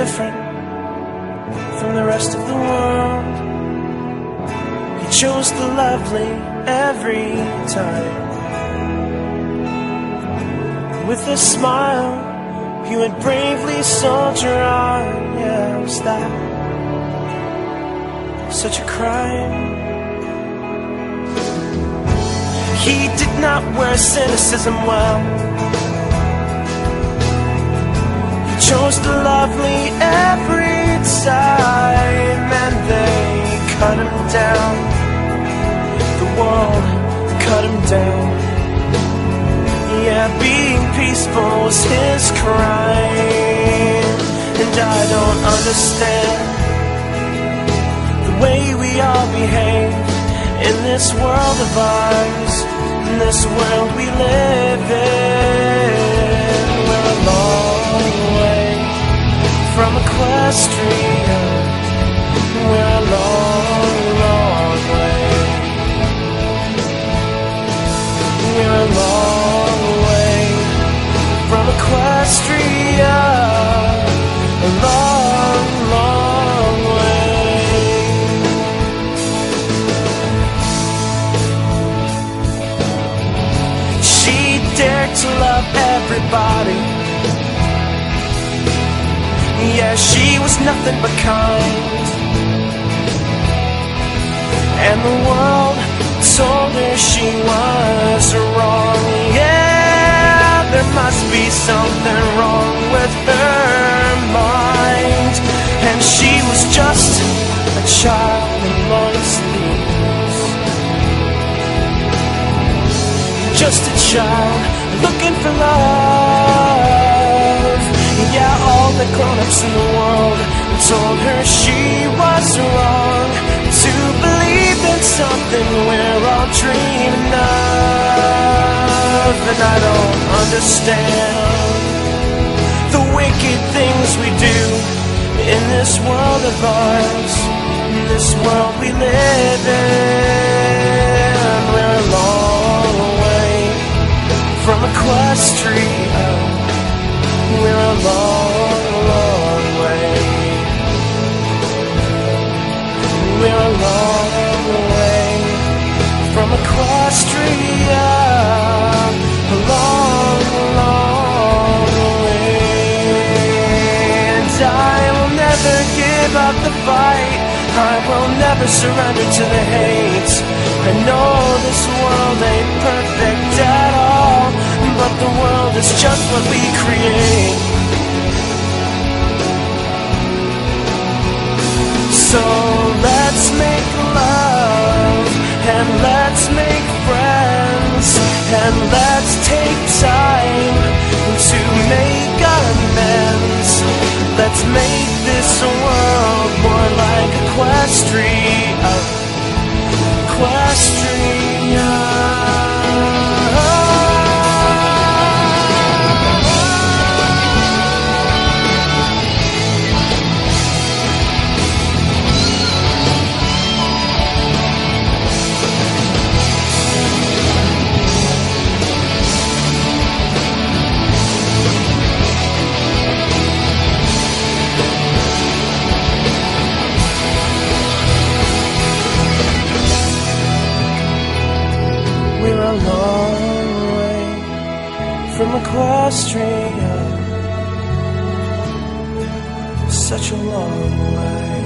different from the rest of the world. You chose the lovely every time. With a smile, you would bravely soldier on. Yeah, was that such a crime? He did not wear cynicism well. He chose the lovely every time, and they cut him down. The world cut him down. Yeah, being peaceful was his crime. And I don't understand the way we all behave in this world of ours, in this world we live in. We're a long way from Equestria. We're a long, long way. We're a long way from Equestria. A long, long way. She dared to love everybody. Yeah, she was nothing but kind. And the world told her she was wrong. Yeah, there must be something wrong with her mind. And she was just a child amongst thieves. Just a child looking for love. Yeah, all the grown-ups in the world told her she was wrong to believe in something we're all dreaming of. And I don't understand the wicked things we do in this world of ours, in this world we live in. We're a long way from Equestria. We're a long, long way. We're a long way from Equestria. A long, long way. And I will never give up the fight. I will never surrender to the hate. I know this world ain't perfect at all, but the world is just what we create. So let's make love, and let's make friends, and let's take time to make amends. Let's make this world more like Equestria. Equestria. We're a long way from Equestria. Such a long way.